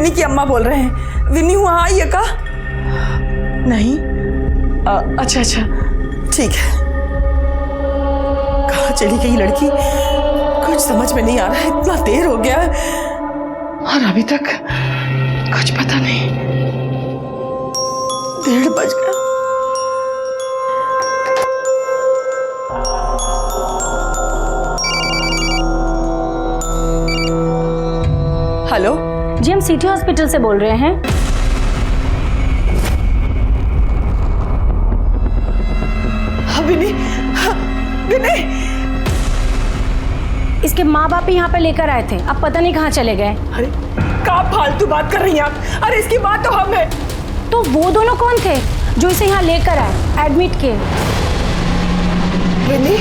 Vinny की अम्मा बोल रहे हैं। विन्नी वहाँ आई है का? नहीं। अच्छा अच्छा ठीक है। कहाँ चली गई लड़की? कुछ समझ में नहीं आ रहा है, इतना देर हो गया और अभी तक कुछ पता नहीं। 1:30 बज गया। हेलो जी, हम सिटी हॉस्पिटल से बोल रहे हैं। विनी, विनी। इसके माँ बाप ही यहाँ पे लेकर आए थे, अब पता नहीं कहाँ चले गए। अरे क्या फालतू बात कर रही हैं आप? अरे इसकी बात तो हम है। तो वो दोनों कौन थे जो इसे यहाँ लेकर आए, एडमिट किए? विनी,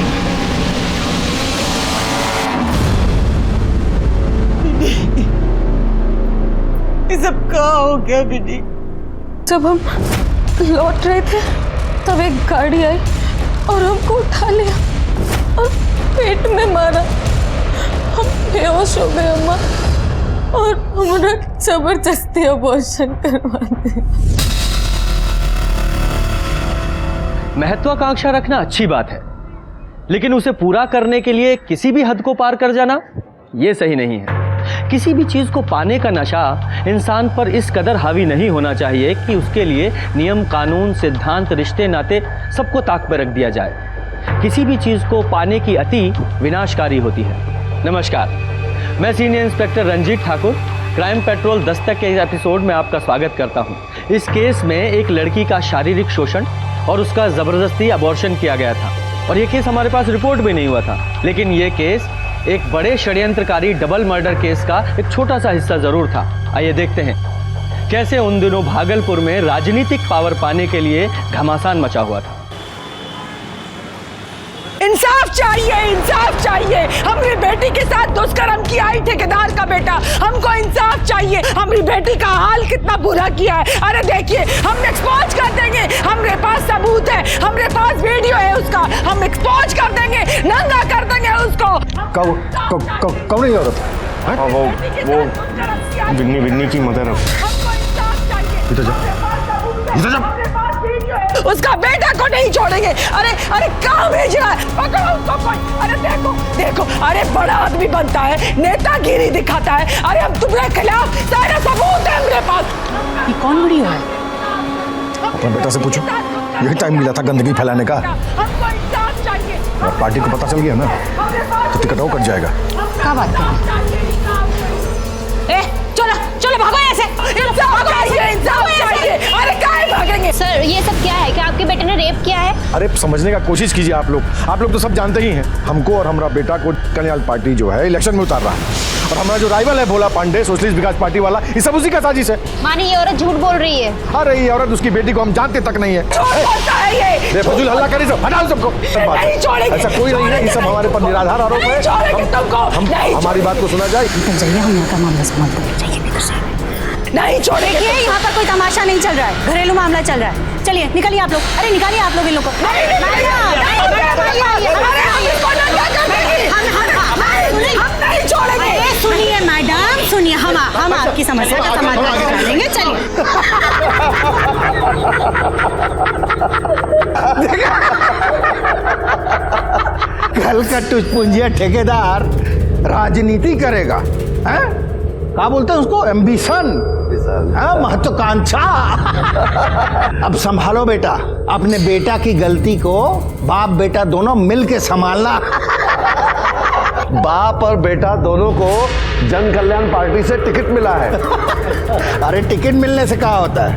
ये सब क्या हो गया विनी? जब हम लौट रहे थे तब एक गाड़ी आई और हमको उठा लिया और पेट में मारा। हम बेहोश हो गए अम्मा और हमारा जबरदस्ती अबॉर्शन करवा दिया। महत्वाकांक्षा रखना अच्छी बात है, लेकिन उसे पूरा करने के लिए किसी भी हद को पार कर जाना यह सही नहीं है। किसी भी चीज को पाने का नशा इंसान पर इस कदर हावी नहीं होना चाहिए कि उसके लिए नियम, कानून, सिद्धांत, रिश्ते, नाते सबको ताक पर रख दिया जाए। किसी भी चीज को पाने की अति विनाशकारी होती है। नमस्कार, मैं senior inspector Ranjit Thakur, crime patrol Dastak के एपिसोड में आपका स्वागत करता हूं। इस केस में एक लड़की का शारीरिक शोषण और उसका जबरदस्ती अबॉर्शन किया गया था और यह केस हमारे पास रिपोर्ट भी नहीं हुआ था, लेकिन यह केस एक बड़े षड्यंत्रकारी डबल मर्डर केस का एक छोटा सा हिस्सा जरूर था। आइए देखते हैं कैसे उन दिनों भागलपुर में राजनीतिक पावर पाने के लिए घमासान मचा हुआ था। इंसाफ चाहिए, इंसाफ चाहिए। हमारी बेटी के साथ दुष्कर्म किया है ठेकेदार का बेटा, हमको इंसाफ चाहिए। हमारी बेटी का हाल कितना बुरा किया है। अरे देखिए, हम एक्सपोज कर देंगे, हमारे पास सबूत है, हमारे पास वीडियो है उसका, हम एक्सपोज कर देंगे, नंगा कर देंगे उसको। कौन है औरत? वो विन्नी की मदर है। इधर जा। उसका बेटा को नहीं छोड़ेंगे। अरे अरे कहाँ भेज रहा है? पकड़ो उसको कोई। अरे देखो देखो, अरे बड़ा आदमी बनता है, नेतागिरी दिखाता है। अरे हम तुम्हारे खिलाफ सारे सबूत है हमारे पास। ये कौन वीडियो है? अपने बेटा से पूछो, यही टाइम मिला था गंदगी फैलाने का। हमको इंसाफ चाहिए। और पार्टी को पता चल गया ना तो टिकट वो कट जाएगा। क्या बात कर? चलो चलो भागो ऐसे। इंसाफ चाहिए, इंसाफ चाहिए। अरे काहे भागेंगे? सर, ये सब क्या है? क्या आपके बेटे ने रेप किया है? अरे समझने का कोशिश कीजिए आप लोग तो सब जानते ही हैं। हमको और हमारा बेटा को कल्याण पार्टी जो है इलेक्शन में उतार रहा है और हमारा जो राइवल है भोला पांडे सोशलिस्ट विकास पार्टी वाला, ये सब उसी का साजिश है। मानी ये औरत झूठ बोल रही है। अरे ये औरत उसकी बेटी को हम जानते तक नहीं है। ये फजूल हल्ला करी सब, हटाओ सबको। नहीं छोड़ेंगे। ऐसा कोई नहीं है, ये सब हमारे पर निराधार आरोप है। हमारी बात को सुना जाए। चलिए, हम यहाँ का मामला संभालते हैं। जाइए भीतर से। नहीं छोड़ेंगे। देखिए, यहाँ पर कोई तमाशा नहीं चल रहा है, घरेलू मामला चल रहा है। चलिए निकलिए आप लोग। अरे निकालिए आप लोग इन लोग को। सुनिए मैडम, सुनिए, हम आपकी समस्या का समाधान निकालेंगे। चलिए। कल का टुचपुंजिया ठेकेदार राजनीति करेगा, हैं? क्या बोलते हैं उसको? एम्बिशन, महत्वाकांक्षा। अब संभालो बेटा, अपने बेटा की गलती को बाप बेटा दोनों मिल के संभालना। बाप और बेटा दोनों को जन कल्याण पार्टी से टिकट मिला है। अरे टिकट मिलने से क्या होता है?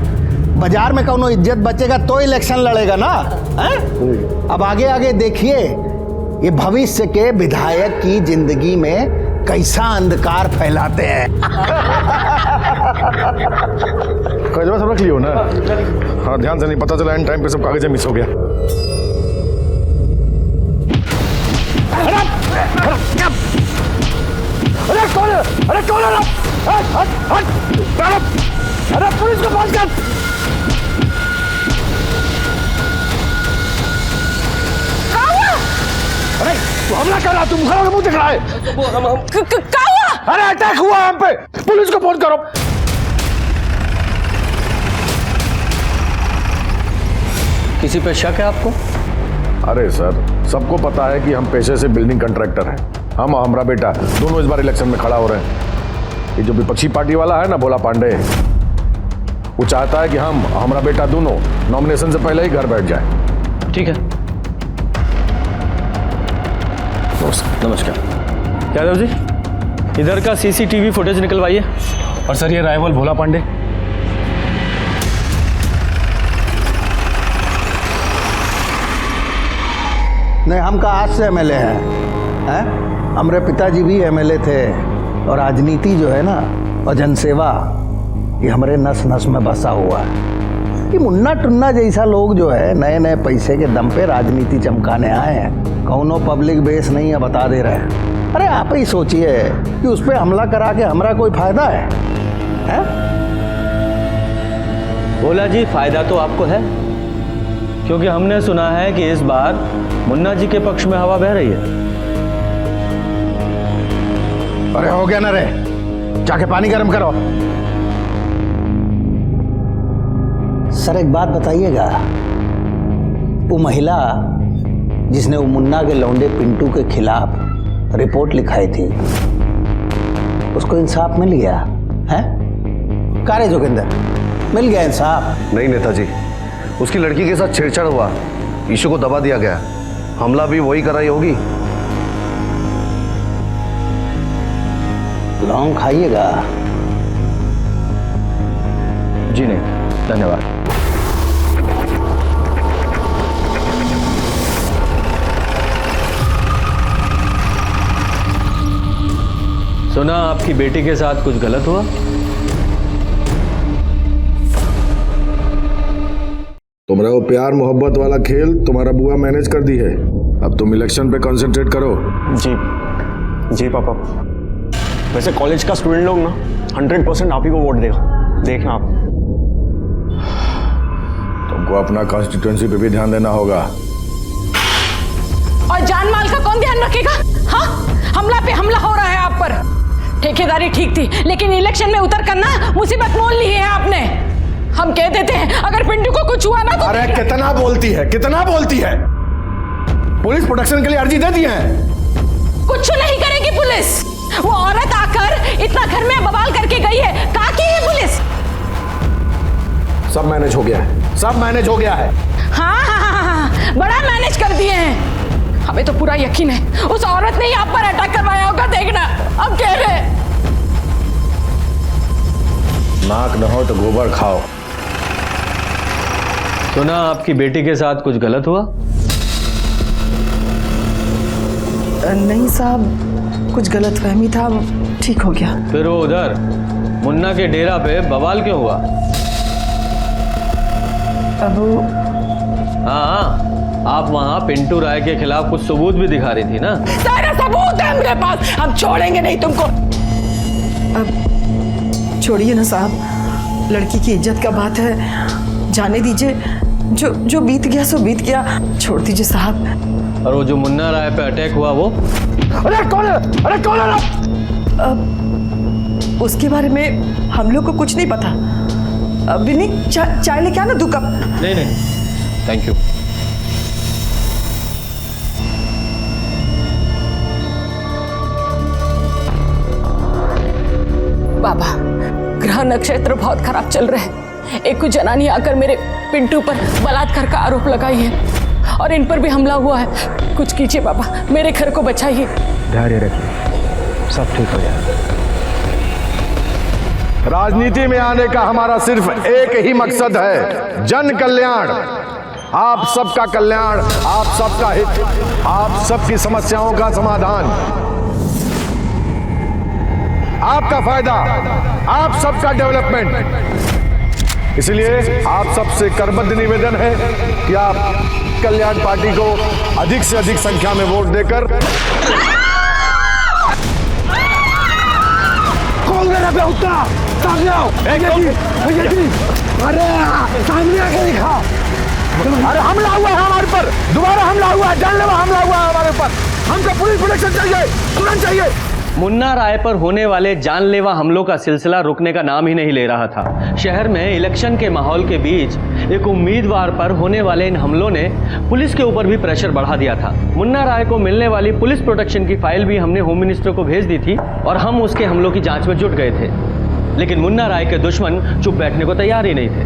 बाजार में कौनो इज्जत बचेगा तो इलेक्शन लड़ेगा ना, हैं? अब आगे आगे देखिए, ये भविष्य के विधायक की जिंदगी में कैसा अंधकार फैलाते हैं। कागज सब रख लियो ना? हाँ, ध्यान से नहीं, पता चला एंड टाइम पे सब कागज मिस हो गया। अरे कौन है? अरे पुलिस को फोन कर। अरे तू हमला कर रहा, तुम खड़ा मुंह दिख रहा है। क्या हुआ? अरे अटैक हुआ हम पे, पुलिस को फोन करो। किसी पे शक है आपको? अरे सर, सबको पता है कि हम पेशे से बिल्डिंग कंट्रैक्टर हैं। हम और हमारा बेटा दोनों इस बार इलेक्शन में खड़ा हो रहे हैं। ये जो विपक्षी पार्टी वाला है ना, भोला पांडे, वो चाहता है कि हम और हमारा बेटा दोनों नॉमिनेशन से पहले ही घर बैठ जाए। ठीक है, नमस्कार। यादव जी, इधर का सीसीटीवी फुटेज निकलवाइए। और सर, ये राइवल भोला पांडे। नहीं, हम का आज से एमएलए हैं। हमारे पिताजी भी एमएलए थे और राजनीति जो है ना और जनसेवा, ये हमारे नस नस में बसा हुआ है। ये मुन्ना टुन्ना जैसा लोग जो है नए नए पैसे के दम पे राजनीति चमकाने आए हैं। कौनो पब्लिक बेस नहीं है, बता दे रहे हैं। अरे आप ही सोचिए कि उस पर हमला करा के हमारा कोई फायदा है? भोला जी, फायदा तो आपको है, क्योंकि हमने सुना है कि इस बार मुन्ना जी के पक्ष में हवा बह रही है। अरे हो गया ना रे, जाके पानी गर्म करो। सर एक बात बताइएगा, वो महिला जिसने वो मुन्ना के लौंडे पिंटू के खिलाफ रिपोर्ट लिखाई थी, उसको इंसाफ मिल गया है? कारे जोगिंदर, मिल गया इंसाफ? नहीं नेताजी, उसकी लड़की के साथ छेड़छाड़ हुआ, इशू को दबा दिया गया। हमला भी वही कराई होगी। लौंग खाइएगा? जी नहीं, धन्यवाद। सुना आपकी बेटी के साथ कुछ गलत हुआ? तुम्हारा वो प्यार मोहब्बत वाला खेल तुम्हारा बुआ मैनेज कर दी है। अब तुम इलेक्शन पे कंसंट्रेट करो। जी पापा। वैसे कॉलेज का स्टूडेंट लोग ना 100% आप ही को वोट देगा, देखना आप। तुमको अपना कॉन्स्टिट्यूएंसी पे भी ध्यान देना होगा। और जान माल का कौन ध्यान रखेगा? हाँ, हमला पे हमला हो रहा है आप पर। ठेकेदारी ठीक थी, लेकिन इलेक्शन में उतर कर ना मुसीबत मोल ली है आपने। हम कह देते हैं अगर पिंटू को कुछ हुआ ना तो। अरे कितना बोलती है, कितना बोलती है। पुलिस प्रोटेक्शन के लिए अर्जी दे दी है। कुछ नहीं करेगी पुलिस। वो औरत आकर इतना घर में बवाल करके गई है, कहा की है पुलिस? सब मैनेज हो गया है, सब मैनेज हो गया है। हाँ, बड़ा मैनेज कर दिए हैं। हमें तो पूरा यकीन है उस औरत ने ही आप पर अटैक करवाया होगा, देखना। अब कह रहे नाक न हो तो गोबर खाओ। सुना आपकी बेटी के साथ कुछ गलत हुआ? नहीं साहब, कुछ गलत फहमी था, ठीक हो गया। फिर वो उधर मुन्ना के डेरा पे बवाल क्यों हुआ? अब हाँ, आप वहां पिंटू राय के खिलाफ कुछ सबूत भी दिखा रही थी ना? सारा सबूत है मेरे पास, हम छोड़ेंगे नहीं तुमको। अब छोड़िए ना साहब, लड़की की इज्जत का बात है, जाने दीजिए। जो बीत गया सो बीत गया, छोड़ दीजिए साहब। और वो जो मुन्ना राय पे अटैक हुआ वो? अरे कौन है? अरे कौन है? अब उसके बारे में हम लोग को कुछ नहीं पता। विनी, चाय लेके आना 2 कप। नहीं, थैंक यू। बाबा, ग्रह नक्षत्र बहुत खराब चल रहे हैं। एक कुछ जनानी आकर मेरे पिंटू पर बलात्कार का आरोप लगाई है और इन पर भी हमला हुआ है। कुछ कीजिए बाबा, मेरे घर को बचाइए। धैर्य रखिए, सब ठीक हो जाएगा। राजनीति में आने का हमारा सिर्फ एक ही मकसद है, जन कल्याण। आप सबका कल्याण, आप सबका हित, आप सबकी समस्याओं का समाधान, आपका फायदा, आप सबका डेवलपमेंट। इसलिए आप सबसे करबद्ध निवेदन है कि आप कल्याण पार्टी को अधिक से अधिक संख्या में वोट देकर। कौन मेरा बेहुदा? सामने आओ। भैया जी, अरे सामने आके दिखा। अरे हमला हुआ है हमारे पर, दोबारा हमला हुआ है, जानलेवा हमला हुआ है हमारे ऊपर। हमको पुलिस प्रोटेक्शन चाहिए, तुरंत चाहिए। मुन्ना राय पर होने वाले जानलेवा हमलों का सिलसिला रुकने का नाम ही नहीं ले रहा था। शहर में इलेक्शन के माहौल के बीच एक उम्मीदवार पर होने वाले इन हमलों ने पुलिस के ऊपर भी प्रेशर बढ़ा दिया था। मुन्ना राय को मिलने वाली पुलिस प्रोटेक्शन की फाइल भी हमने होम मिनिस्टर को भेज दी थी और हम उसके हमलों की जांच में जुट गए थे, लेकिन मुन्ना राय के दुश्मन चुप बैठने को तैयार ही नहीं थे।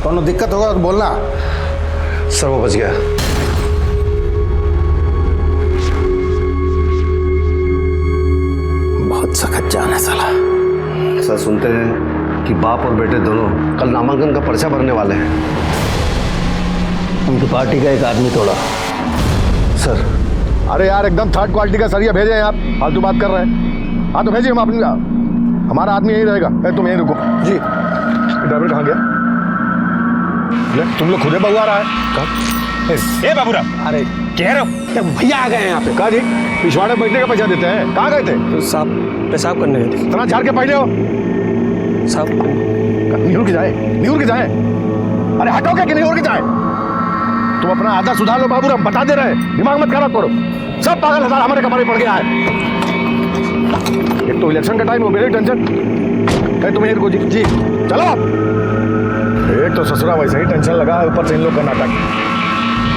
कौन दिक्कत होगा तो बोलना। सर वो बच गया। बहुत सख्त जान है साला। सर सुनते हैं कि बाप और बेटे दोनों कल नामांकन का पर्चा भरने वाले हैं। उनकी पार्टी का एक आदमी तोड़ा। सर अरे यार एकदम थर्ड क्वालिटी का सरिया भेजे हैं आप, फालतू बात कर रहे हैं। हाँ तो भेजिए, हम अपनी हमारा आदमी यही रहेगा। तुम यहीं रुको जी। ड्राइवर कहाँ गया? ले, तुम लोग खुदे बगुआ रहा है। ए बाबूराव, अरे कह रहे हो भैया आ गए हैं यहाँ पे। कहा जी पिछवाड़े बैठने का पैसा देते हैं। कहाँ गए थे? साहब पेशाब करने गए थे। इतना झाड़ के पहले हो साहब। निहुर के जाए, निहुर के जाए। अरे हटोगे कि निहुर के जाए? तुम अपना आधा सुधार लो बाबू, हम बता दे रहे हैं, दिमाग मत खराब करो। सब पागल हजार हमारे कमरे पड़ गया है। एक तो इलेक्शन का टाइम हो, मेरी टेंशन है। तुम यहीं रुको जी। जी चलो। एक तो ससुरा वैसे ही टेंशन लगा है, ऊपर से इन लोग का नाटक।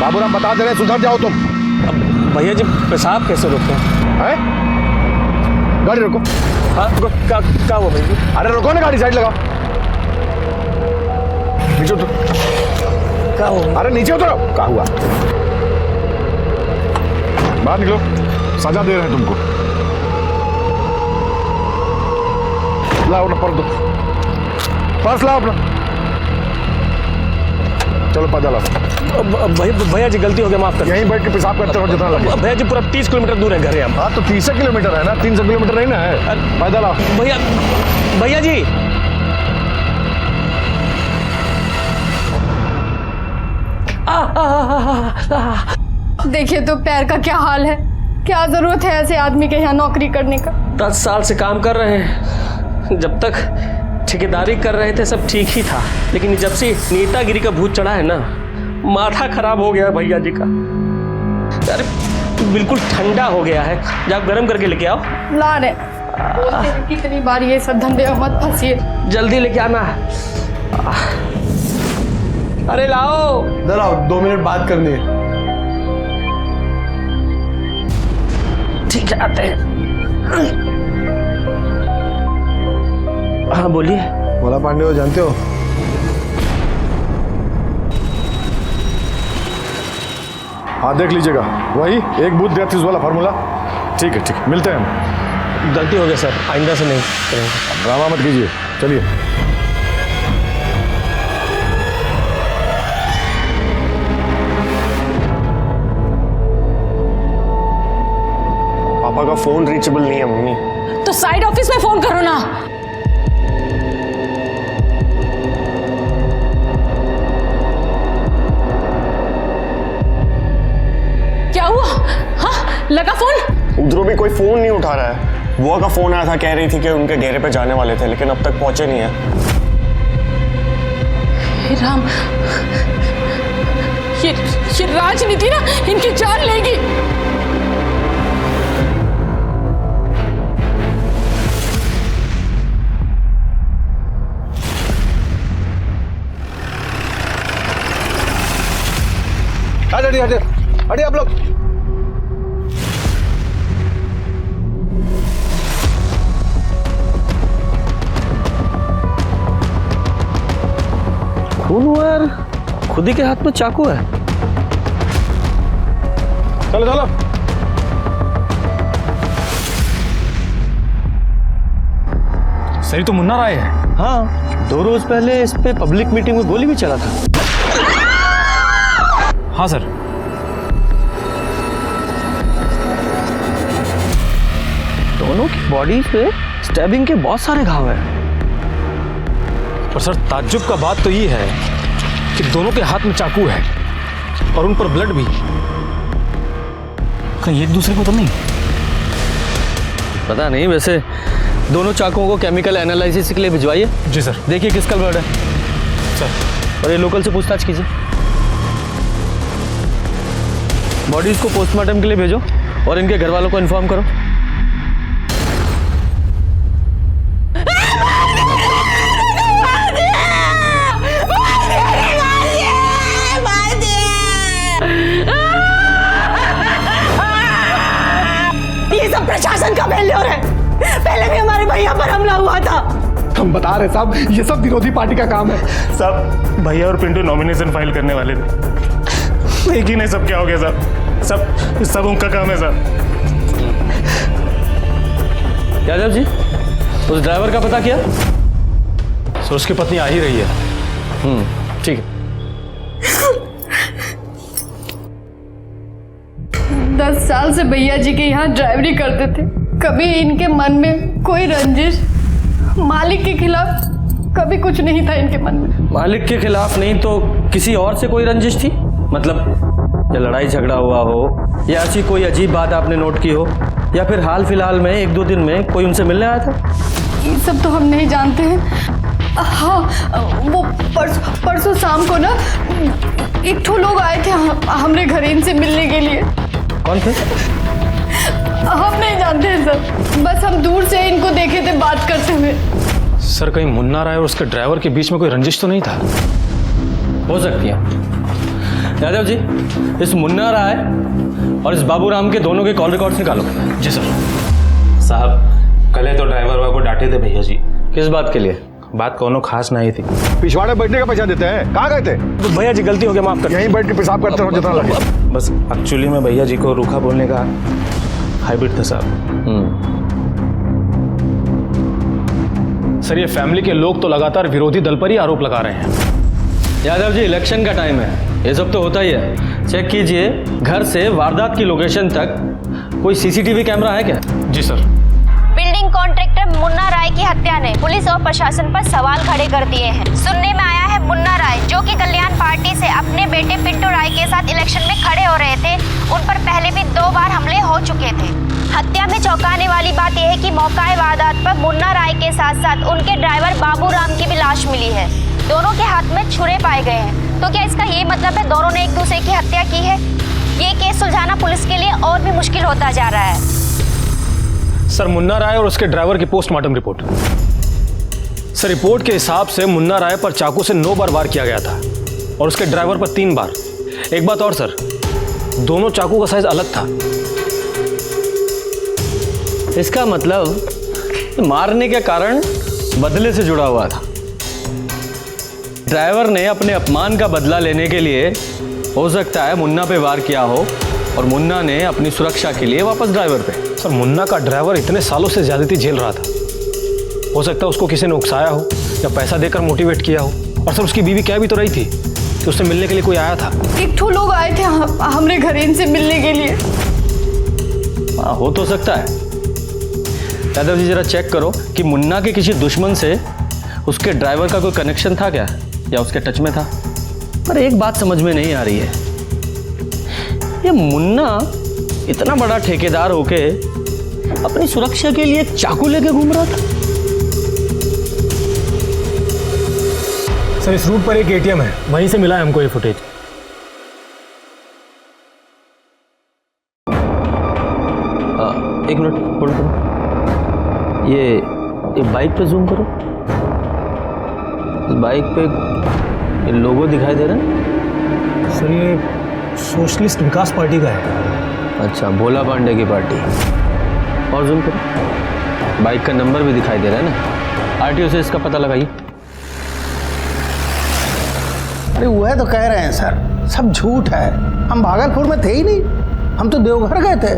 बाबूराम बता दे रहे हैं, सुधर जाओ तुम। भैया जी पेशाब कैसे रोकते हैं? गाड़ी रोको। हाँ क्या हुआ भैया? अरे रोको ना, गाड़ी साइड लगाओ। नीचे उतरो। क्या हुआ? अरे नीचे उतरो। क्या हुआ? बाहर निकलो, सजा दे रहे हैं तुमको। लाओ ना पर्स, दो पर्स लाओ अपना। चलो पैदल आओ। भैया जी गलती हो गया, माफ कर। यहीं बैठ के पेशाब करते हो जितना लगे। भैया जी पूरा 30 किलोमीटर दूर है घर है हम। हाँ तो 30 किलोमीटर है ना, 300 किलोमीटर नहीं ना है। पैदल आओ। भैया जी देखिए तो पैर का क्या हाल है। क्या जरूरत है ऐसे आदमी के यहाँ नौकरी करने का? 10 साल से काम कर रहे हैं। जब तक ठेकेदारी कर रहे थे सब ठीक ही था, लेकिन जब से नेतागिरी का भूत चढ़ा है ना, माथा खराब हो गया भैया जी का। अरे बिल्कुल ठंडा हो गया है। जाओ गर्म करके लेके आओ। ला रहे बोलते हैं कितनी बार ये सब धंधे में मत फंसिए। जल्दी लेके आना। अरे लाओ। इधर आओ, 2 मिनट बात करनी है। ठीक है आते हैं। हाँ बोलिए। भोला पांडे को जानते हो? हाँ देख लीजिएगा, वही एक बूथ डेथ वाला फार्मूला। ठीक है ठीक है, मिलते हैं हम। गलती हो गया सर, आइंदा से नहीं करेंगे। ड्रामा मत कीजिए, चलिए। पापा का फोन रीचेबल नहीं है मम्मी। तो साइड ऑफिस में फोन करो ना। क्या हुआ? हाँ लगा फोन? उधरों भी कोई फोन नहीं उठा रहा है। बुआ का फोन आया था, कह रही थी कि उनके डेरे पे जाने वाले थे, लेकिन अब तक पहुंचे नहीं है। हे राम, ये राजनीति ना इनकी जान लेगी। हटे हटे हटे आप लोग। खून हुआ यार, खुद ही के हाथ में चाकू है। चलो चलो। सही तो मुन्ना राय है। हाँ 2 रोज पहले इस पे पब्लिक मीटिंग में गोली भी चला था। हाँ सर। दोनों की बॉडी पे स्टैबिंग के बहुत सारे घाव हैं। पर सर ताज्जुब का बात तो ये है कि दोनों के हाथ में चाकू है और उन पर ब्लड भी। कहीं एक दूसरे को तो नहीं? पता नहीं, वैसे दोनों चाकुओं को केमिकल एनालिसिस के लिए भिजवाइए। जी सर। देखिए किसका ब्लड है सर। और ये लोकल से पूछताछ कीजिए। बॉडीज को पोस्टमार्टम के लिए भेजो और इनके घर वालों को इन्फॉर्म करो। प्रशासन का फेल्योर है। पहले भी हमारे भैया पर हमला हुआ था। हम बता रहे साहब, ये सब विरोधी पार्टी का काम है। साहब भैया और पिंटू नॉमिनेशन फाइल करने वाले थे, एक ही नहीं सब क्या हो गया साहब, सब उनका काम है साहब। यादव जी, उस ड्राइवर का पता किया? सर उसकी पत्नी आ ही रही है। ठीक है। 10 साल से भैया जी के यहाँ ड्राइवरी करते थे। कभी इनके मन में कोई रंजिश मालिक के खिलाफ कभी कुछ नहीं था इनके मन में। मालिक के खिलाफ नहीं तो किसी और से कोई रंजिश थी? मतलब या लड़ाई झगड़ा हुआ हो, या ऐसी कोई अजीब बात आपने नोट की हो, या फिर हाल फिलहाल में 1-2 दिन में कोई उनसे मिलने आया था? ये सब तो हम नहीं जानते हैं। हाँ, वो परसों शाम को ना एक ठो लोग आए थे हमारे घर इनसे मिलने के लिए। कौन थे? हम नहीं जानते हैं सर, बस हम दूर से इनको देखे थे बात करते हुए। सर कहीं मुन्ना राय और उसके ड्राइवर के बीच में कोई रंजिश तो नहीं था? हो सकती है। यादव जी, इस मुन्ना राय और इस बाबूराम के दोनों के कॉल रिकॉर्ड्स निकालो। जी सर। साहब कल तो ड्राइवर वाले को डांटे थे भैया जी। किस बात के लिए? बात कोनो खास नहीं थी। पिछवाड़े बैठने का पैसा देते हैं, कहाँ गए थे? तो भैया जी गलती हो गया, माफ कर। यहीं बैठ के पेशाब करते रहो जितना लगे। बस एक्चुअली में भैया जी को रूखा बोलने का हैबिट था साहब। सर ये फैमिली के लोग तो लगातार विरोधी दल पर ही आरोप लगा रहे हैं। यादव जी, इलेक्शन का टाइम है, ये सब तो होता ही है। चेक कीजिए घर से वारदात की लोकेशन तक कोई सीसीटीवी कैमरा है क्या? जी सर। बिल्डिंग कॉन्ट्रैक्टर मुन्ना राय की हत्या ने पुलिस और प्रशासन पर सवाल खड़े कर दिए हैं। सुनने में आया है मुन्ना राय, जो कि कल्याण पार्टी से अपने बेटे पिंटू राय के साथ इलेक्शन में खड़े हो रहे थे, उन पर पहले भी 2 बार हमले हो चुके थे। हत्या में चौंकाने वाली बात यह है कि मौका वारदात पर मुन्ना राय के साथ साथ उनके ड्राइवर बाबूराम की भी लाश मिली है। दोनों के हाथ में छुरे पाए गए हैं। तो क्या इसका ये मतलब है दोनों ने एक दूसरे की हत्या की है? ये केस सुलझाना पुलिस के लिए और भी मुश्किल होता जा रहा है। सर मुन्ना राय और उसके ड्राइवर की पोस्टमार्टम रिपोर्ट। सर रिपोर्ट के हिसाब से मुन्ना राय पर चाकू से 9 बार वार किया गया था और उसके ड्राइवर पर 3 बार। एक बात और सर, दोनों चाकू का साइज अलग था। इसका मतलब मारने के कारण बदले से जुड़ा हुआ था। ड्राइवर ने अपने अपमान का बदला लेने के लिए हो सकता है मुन्ना पे वार किया हो, और मुन्ना ने अपनी सुरक्षा के लिए वापस ड्राइवर पे। सर मुन्ना का ड्राइवर इतने सालों से ज्यादती झेल रहा था, हो सकता है उसको किसी ने उकसाया हो या पैसा देकर मोटिवेट किया हो। और सर उसकी बीवी कह भी तो रही थी कि उससे मिलने के लिए कोई आया था। एक ठो लोग आए थे हमारे घर इनसे मिलने के लिए। हाँ, हो तो सकता है। यादव जी जरा चेक करो कि मुन्ना के किसी दुश्मन से उसके ड्राइवर का कोई कनेक्शन था क्या, या उसके टच में था। पर एक बात समझ में नहीं आ रही है, ये मुन्ना इतना बड़ा ठेकेदार होके अपनी सुरक्षा के लिए चाकू लेके घूम रहा था। सर इस रूट पर एक एटीएम है, वहीं से मिला है हमको ये फुटेज। एक मिनट होल्ड करो। ये बाइक पे जूम करो। इस बाइक पे ये लोगो दिखाई दे रहा है। सर ये सोशलिस्ट विकास पार्टी का है। अच्छा, भोला पांडे की पार्टी। और जूम करो। बाइक का नंबर भी दिखाई दे रहा है ना। आरटीओ से इसका पता लगाइए। अरे वो है तो कह रहे हैं सर, सब झूठ है। हम भागलपुर में थे ही नहीं, हम तो देवघर गए थे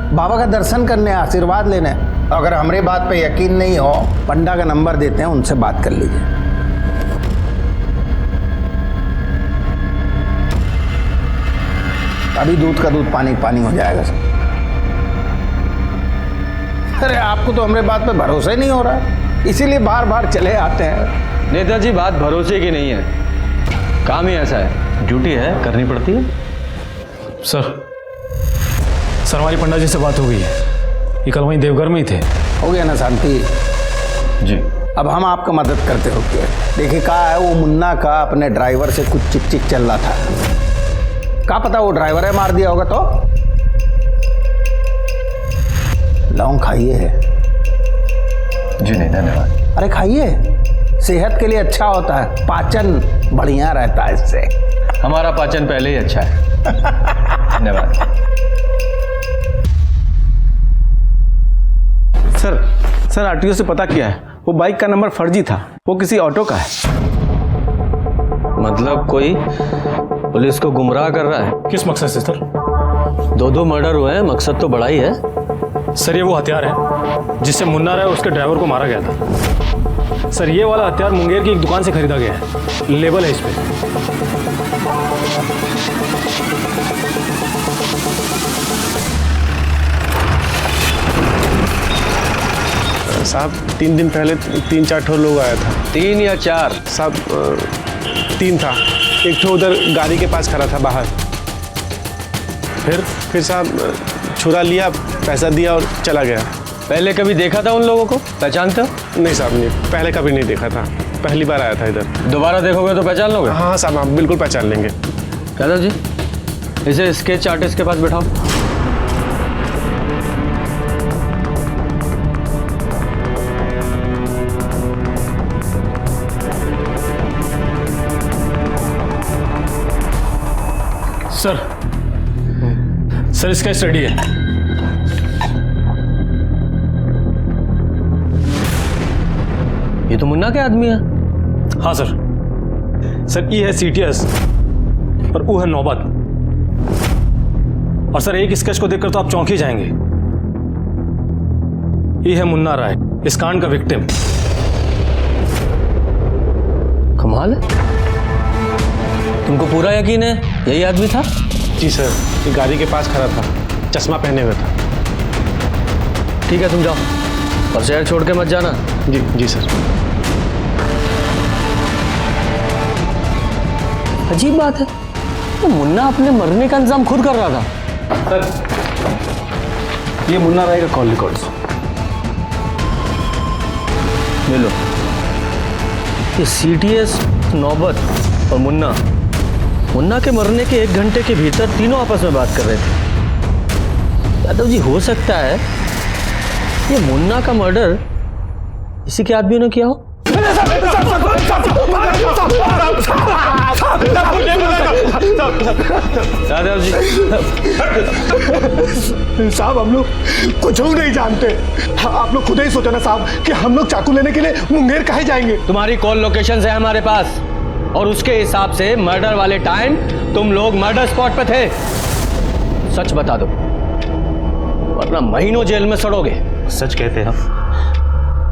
बाबा का दर्शन करने, आशीर्वाद लेने। अगर हमारे बात पे यकीन नहीं हो, पंडा का नंबर देते हैं, उनसे बात कर लीजिए। अभी दूध का दूध पानी पानी हो जाएगा सर। अरे आपको तो हमारे बात पे भरोसा ही नहीं हो रहा, इसीलिए बार बार चले आते हैं। नेताजी, बात भरोसे की नहीं है, काम ही ऐसा है, ड्यूटी है, करनी पड़ती है। सर हमारी पंडा जी से बात हो गई है, ये कल वहीं देवघर में ही थे। हो गया ना शांति जी। अब हम आपका मदद करते हो क्या? देखिए कहा है, वो मुन्ना का अपने ड्राइवर से कुछ चिक चिक चल रहा था। क्या पता वो ड्राइवर है मार दिया होगा। तो लौंग खाइए है। जी नहीं, धन्यवाद। अरे खाइए, सेहत के लिए अच्छा होता है, पाचन बढ़िया रहता है इससे। हमारा पाचन पहले ही अच्छा है। धन्यवाद। सर आरटीओ से पता किया है, वो बाइक का नंबर फर्जी था, वो किसी ऑटो का है। मतलब कोई पुलिस को गुमराह कर रहा है? किस मकसद से सर? 2 मर्डर हुए हैं, मकसद तो बड़ा ही है। सर ये वो हथियार है जिससे मुन्ना राय और उसके ड्राइवर को मारा गया था। सर ये वाला हथियार मुंगेर की एक दुकान से खरीदा गया है, लेबल है इस पे। साहब 3 दिन पहले 3-4 ठो लोग आया था। 3 या 4? साहब 3 था, एक ठो उधर गाड़ी के पास खड़ा था बाहर। फिर साहब छुरा लिया, पैसा दिया और चला गया। पहले कभी देखा था उन लोगों को? पहचानते हो? नहीं साहब, नहीं, पहले कभी नहीं देखा था, पहली बार आया था इधर। दोबारा देखोगे तो पहचान लोगे? हाँ साहब, आप बिल्कुल पहचान लेंगे। यादव जी, इसे स्केच आर्टिस्ट के पास बैठाओ। सर इसका स्टडी है। ये तो मुन्ना के आदमी है। हाँ सर। सर ये है सीटीएस और वो है नौबत। और सर एक स्केच को देखकर तो आप चौंक ही जाएंगे। ये है मुन्ना राय, इस कांड का विक्टिम। कमाल है, तुमको पूरा यकीन है यही आदमी था? जी सर, ये गाड़ी के पास खड़ा था, चश्मा पहने हुए था। ठीक है तुम जाओ, और शहर छोड़ के मत जाना। जी जी सर। अजीब बात है, तो मुन्ना अपने मरने का इंतजाम खुद कर रहा था। सर ये मुन्ना राय का कॉल रिकॉर्ड्स ले लो। ये सीटीएस, नौबत और मुन्ना के मरने के 1 घंटे के भीतर तीनों आपस में बात कर रहे थे। यादव जी, हो सकता है ये मुन्ना का मर्डर इसी के आदमियों ने किया हो। यादव जी साहब, हम लोग कुछ नहीं जानते। आप लोग खुद ही सोचो ना साहब कि हम लोग चाकू लेने के लिए मुंगेर काहे जाएंगे। तुम्हारी कॉल लोकेशन है हमारे पास, और उसके हिसाब से मर्डर वाले टाइम तुम लोग मर्डर स्पॉट पे थे। सच बता दो, वरना महीनों जेल में सड़ोगे। सच कहते हैं हम,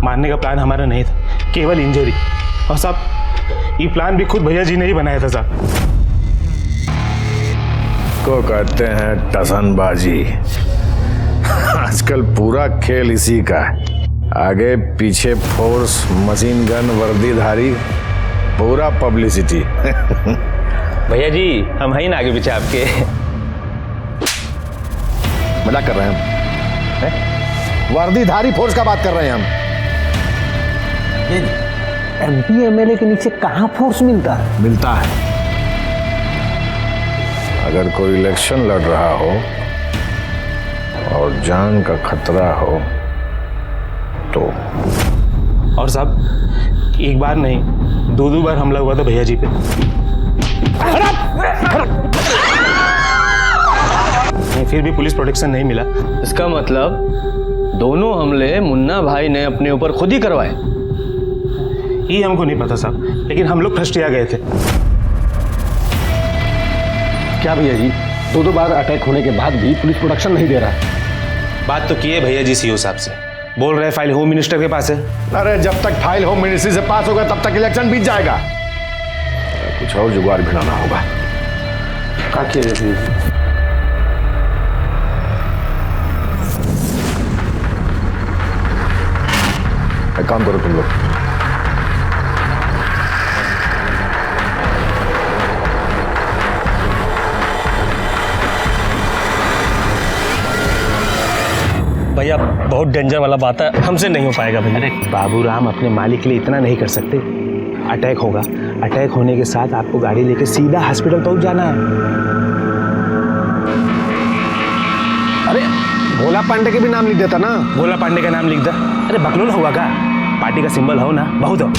मारने का प्लान हमारा नहीं था, केवल इंजरी। और साहब ये प्लान भी खुद भैया जी ने ही बनाया था साहब। को कहते हैं टसनबाजी। आजकल पूरा खेल इसी का है, आगे पीछे फोर्स, मशीन गन, वर्दीधारी, पूरा पब्लिसिटी। भैया जी हम हैं ना आगे पीछे आपके। मजाक कर रहे हैं हम? वर्दीधारी फोर्स का बात कर रहे हैं हम। एमपी एमएलए के नीचे कहाँ फोर्स मिलता है? मिलता है। अगर कोई इलेक्शन लड़ रहा हो और जान का खतरा हो तो। और साहब एक बार नहीं, 2 बार हमला हुआ था भैया जी पे। फिर भी पुलिस प्रोटेक्शन नहीं मिला। इसका मतलब दोनों हमले मुन्ना भाई ने अपने ऊपर खुद ही करवाए। ये हमको नहीं पता साहब, लेकिन हम लोग फर्स्ट आ गए थे। क्या भैया जी, 2 बार अटैक होने के बाद भी पुलिस प्रोटेक्शन नहीं दे रहा? बात तो की है भैया जी सीओ साहब से, बोल रहे फाइल होम मिनिस्टर के पास है। अरे जब तक फाइल होम मिनिस्ट्री से पास होगा तब तक इलेक्शन बीत जाएगा। कुछ और जुगाड़ भिड़ाना होगा। एक काम करो तुम लोग, भैया बहुत डेंजर वाला बात है, हमसे नहीं हो पाएगा भैया। अरे बाबू राम अपने मालिक के लिए इतना नहीं कर सकते। अटैक होगा, अटैक होने के साथ आपको गाड़ी लेके सीधा हॉस्पिटल पहुंच जाना है। अरे भोला पांडे के भी नाम लिख देता ना। भोला पांडे का नाम लिख दे। अरे बकलोल होगा का? पार्टी का सिंबल हो ना, बहुत हो।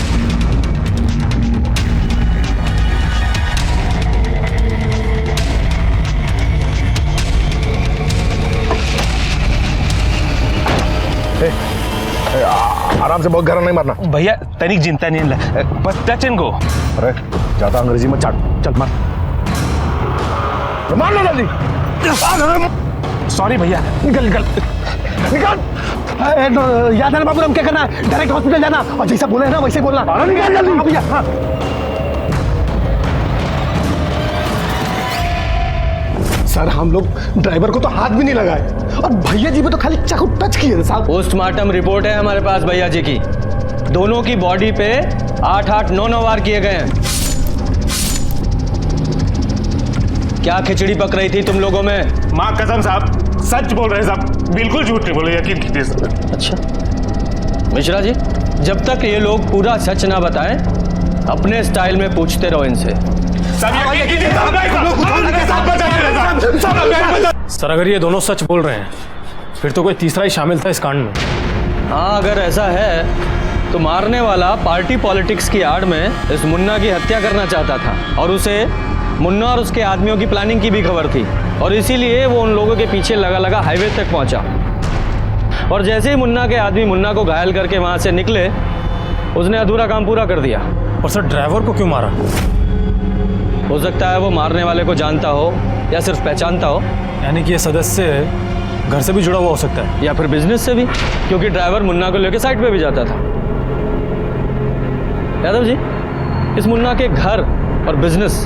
आराम से, बहुत गहरा नहीं मारना। भैया तनिक चिंता नहीं है, बस टच इनको। अरे ज्यादा अंग्रेजी में चाट, चल मार, मार लो जल्दी। सॉरी भैया, निकल निकल निकल। याद है ना बाबू, हम क्या करना है, डायरेक्ट हॉस्पिटल जाना और जैसा बोले ना वैसे बोलना। निकल जल्दी। हाँ भैया, हाँ। सर हम लोग ड्राइवर को तो हाथ भी नहीं लगाए और भैया जी पे तो खाली चाकू टच किए साहब। पोस्टमार्टम रिपोर्ट है हमारे पास भैया जी की। दोनों की बॉडी पे 8-8, 9-9 वार किए गए हैं। क्या खिचड़ी पक रही थी तुम लोगों में? माँ कसम साहब, सच बोल रहे हैं साहब, बिल्कुल झूठ नहीं बोले, यकीन कीजिए सर। अच्छा मिश्रा जी, जब तक ये लोग पूरा सच ना बताएं, अपने स्टाइल में पूछते रहो इनसे। सर अगर ये दोनों सच बोल रहे हैं फिर तो कोई तीसरा ही शामिल था इस कांड में। हाँ अगर ऐसा है तो मारने वाला पार्टी पॉलिटिक्स की आड़ में इस मुन्ना की हत्या करना चाहता था और उसे मुन्ना और उसके आदमियों की प्लानिंग की भी खबर थी और इसीलिए वो उन लोगों के पीछे लगा लगा हाईवे तक पहुंचा। और जैसे ही मुन्ना के आदमी मुन्ना को घायल करके वहां से निकले, उसने अधूरा काम पूरा कर दिया। और सर ड्राइवर को क्यों मारा? हो सकता है वो मारने वाले को जानता हो या सिर्फ पहचानता हो। यानी कि ये सदस्य घर से भी जुड़ा हुआ हो सकता है या फिर बिजनेस से भी, क्योंकि ड्राइवर मुन्ना को लेकर साइड पे भी जाता था। यादव जी, इस मुन्ना के घर और बिजनेस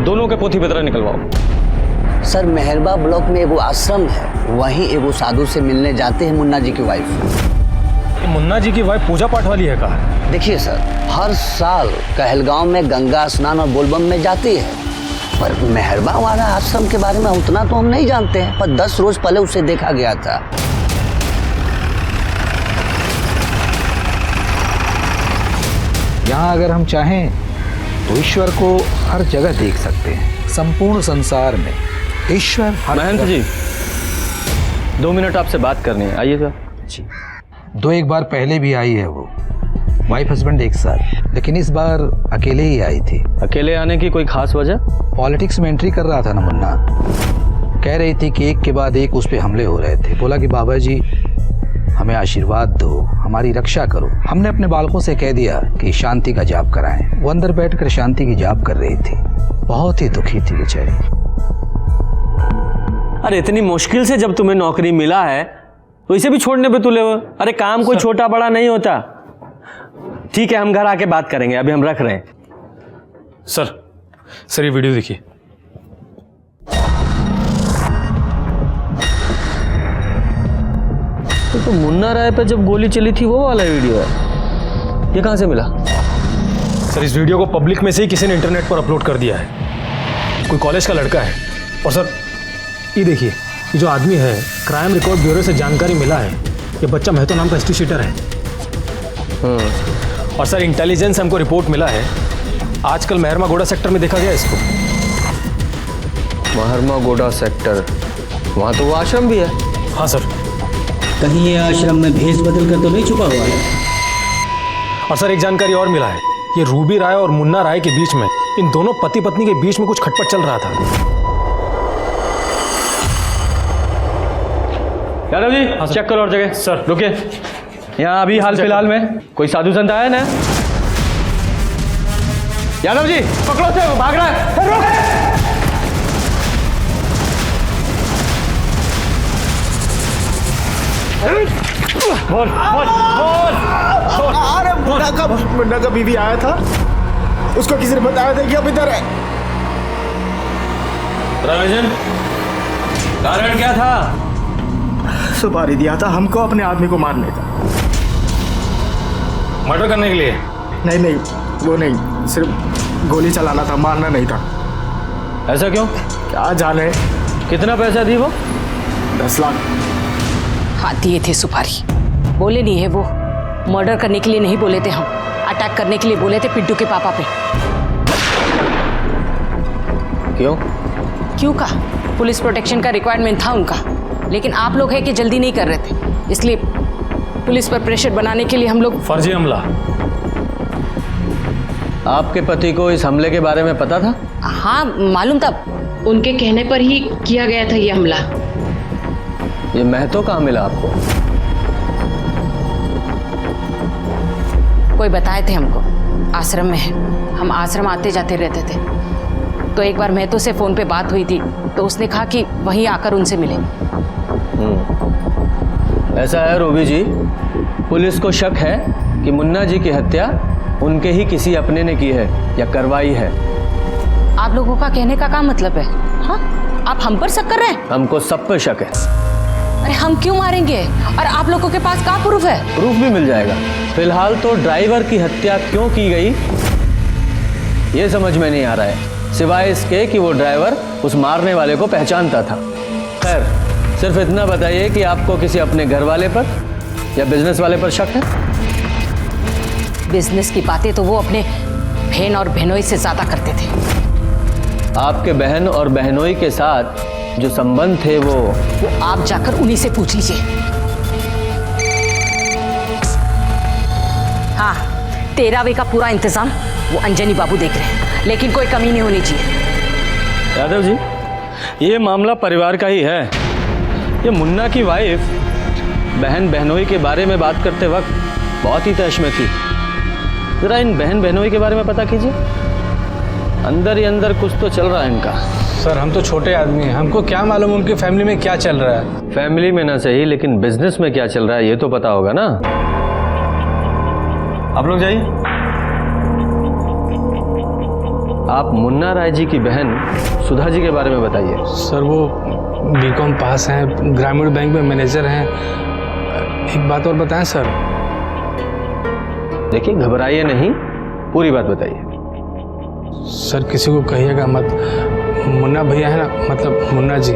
दोनों के पोथी पत्र निकलवाओ। सर मेहरबा ब्लॉक में एगो आश्रम है, वहीं एगो साधु से मिलने जाते हैं मुन्ना जी की वाइफ। मुन्ना जी की वाइफ पूजा पाठ वाली है कहा? देखिए सर, हर साल कहलगांव में गंगा स्नान और बोलबम में जाती है, पर मेहरबा वाला आश्रम के बारे में उतना तो हम नहीं जानते हैं, पर 10 रोज पहले उसे देखा गया था। यहाँ अगर हम चाहें तो ईश्वर को हर जगह देख सकते हैं, संपूर्ण संसार में ईश्वर हर महंत जी, 2 मिनट आपसे बात करनी है, आइएगा जी। 2-1 बार पहले भी आई है वो, वाइफ हस्बैंड एक साथ, लेकिन इस बार अकेले ही आई थी। अकेले आने की कोई खास वजह? पॉलिटिक्स में एंट्री कर रहा था ना मुन्ना, कह रही थी कि एक के बाद एक उस पर हमले हो रहे थे। बोला कि बाबा जी हमें आशीर्वाद दो, हमारी रक्षा करो। हमने अपने बालकों से कह दिया कि शांति का जाप कराएं। वो अंदर बैठकर शांति की जाप कर रही थी, बहुत ही दुखी थी बेचारी। अरे इतनी मुश्किल से जब तुम्हें नौकरी मिला है तो इसे भी छोड़ने पे तुले हो? अरे काम कोई छोटा बड़ा नहीं होता। ठीक है, हम घर आके बात करेंगे, अभी हम रख रहे हैं। सर ये वीडियो देखिए। तो मुन्ना राय पे जब गोली चली थी वो वाला वीडियो है, ये कहां से मिला? सर इस वीडियो को पब्लिक में से ही किसी ने इंटरनेट पर अपलोड कर दिया है, कोई कॉलेज का लड़का है। और सर ये देखिए, ये जो आदमी है, क्राइम रिकॉर्ड ब्यूरो से जानकारी मिला है, ये बच्चा महतो नाम का हिस्ट्री शीटर है। और सर इंटेलिजेंस हमको रिपोर्ट मिला है, आजकल मेहरमा गोड़ा सेक्टर में देखा गया इसको। मेहरमा गोड़ा सेक्टर, वहाँ तो वो आश्रम भी है। हाँ सर। कहीं ये आश्रम में भेष बदल कर तो नहीं छुपा हुआ है? और सर एक जानकारी और मिला है, ये रूबी राय और मुन्ना राय के बीच में, इन दोनों पति पत्नी के बीच में कुछ खटपट चल रहा था। यादव जी हाँ, चेक करो और जगह। सर रुकिए, यहाँ अभी हाल फिलहाल में कोई साधु संत आया ना? यादव जी पकड़ो से, वो भाग रहा है। बोल बोल बोल। अरे मुन्ना का बीवी आया था, उसको किसी ने बताया था कि अब इधर है। रविजन, कारण क्या था? सुपारी दिया था हमको अपने आदमी को मारने का। मर्डर करने के लिए? नहीं नहीं, वो नहीं, सिर्फ गोली चलाना था, मारना नहीं था। ऐसा क्यों? क्या जाने। कितना पैसा दी वो? 10 लाख। हाँ दिए थे सुपारी। बोले नहीं है वो, मर्डर करने के लिए नहीं बोले थे हम, अटैक करने के लिए बोले थे पिंटू के पापा पे। क्यों? क्यों का? पुलिस प्रोटेक्शन का रिक्वायरमेंट था उनका, लेकिन आप लोग है कि जल्दी नहीं कर रहे थे, इसलिए पुलिस पर प्रेशर बनाने के लिए हम लोग। फर्जी हमला। आपके पति को इस हमले के बारे में पता था? हाँ मालूम था, उनके कहने पर ही किया गया था ये हमला। ये महतो कहाँ मिला आपको? कोई बताए थे हमको आश्रम में है। हम आश्रम आते जाते रहते थे। तो एक बार महतो से फ़ोन पे बात हुई थी तो उसने कहा कि वहीं आकर उनसे मिले। ऐसा है रूबी जी, पुलिस को शक है कि मुन्ना जी की हत्या उनके ही किसी अपने ने की है या करवाई है। आप लोगों का कहने का क्या मतलब है? हाँ, आप हम पर शक कर रहे हैं? हमको सब पर शक है। अरे हम क्यों मारेंगे? और आप लोगों के पास क्या प्रूफ है? प्रूफ भी मिल जाएगा। फिलहाल तो ड्राइवर की हत्या क्यों की गई ये समझ में नहीं आ रहा है, सिवाय इसके कि वो ड्राइवर उस मारने वाले को पहचानता था। खैर, सिर्फ इतना बताइए कि आपको किसी अपने घर वाले पर या बिजनेस वाले पर शक है? बिजनेस की बातें तो वो अपने बहन और बहनोई से ज्यादा करते थे। आपके बहन और बहनोई के साथ जो संबंध थे वो आप जाकर उन्हीं से पूछ लीजिए। हाँ, 13वीं का पूरा इंतजाम वो अंजनी बाबू देख रहे हैं, लेकिन कोई कमी नहीं होनी चाहिए। यादव जी, ये मामला परिवार का ही है। ये मुन्ना की वाइफ बहन बहनोई के बारे में बात करते वक्त बहुत ही तैश में थी। जरा इन बहन बहनोई के बारे में पता कीजिए। अंदर ही अंदर कुछ तो चल रहा है इनका। सर, हम तो छोटे आदमी हैं, हमको क्या मालूम उनकी फैमिली में क्या चल रहा है। फैमिली में ना सही, लेकिन बिजनेस में क्या चल रहा है ये तो पता होगा ना। आप लोग जाइए। आप मुन्ना राय जी की बहन सुधा जी के बारे में बताइए। सर, वो बीकॉम पास हैं, ग्रामीण बैंक में मैनेजर हैं। एक बात और बताएं सर। देखिए, घबराइए नहीं, पूरी बात बताइए। सर, किसी को कहिएगा मत। मुन्ना भैया है ना, मतलब मुन्ना जी,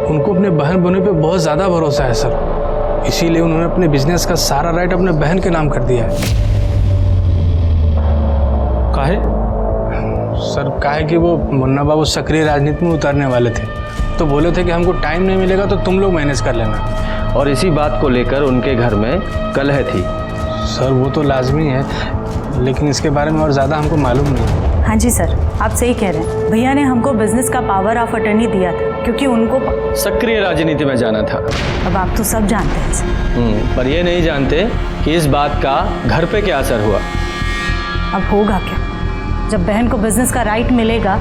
उनको अपने बहन बहनों पे बहुत ज़्यादा भरोसा है सर। इसीलिए उन्होंने अपने बिजनेस का सारा राइट अपने बहन के नाम कर दिया है। काहे? सर, काहे कि वो मुन्ना बाबू सक्रिय राजनीति में उतरने वाले थे, तो बोले थे कि हमको टाइम नहीं मिलेगा तो तुम लोग मैनेज कर लेना। और इसी बात को लेकर उनके घर में कलह थी। सर, वो तो लाजमी है, लेकिन इसके बारे में और ज़्यादा हमको मालूम नहीं। हाँ जी सर, आप सही कह रहे हैं। भैया ने हमको बिजनेस का पावर ऑफ अटर्नी दिया था क्योंकि उनको सक्रिय राजनीति में जाना था। अब आप तो सब जानते हैं सर। पर ये नहीं जानते कि इस बात का घर पे क्या असर हुआ। अब होगा क्या? जब बहन को बिजनेस का राइट मिलेगा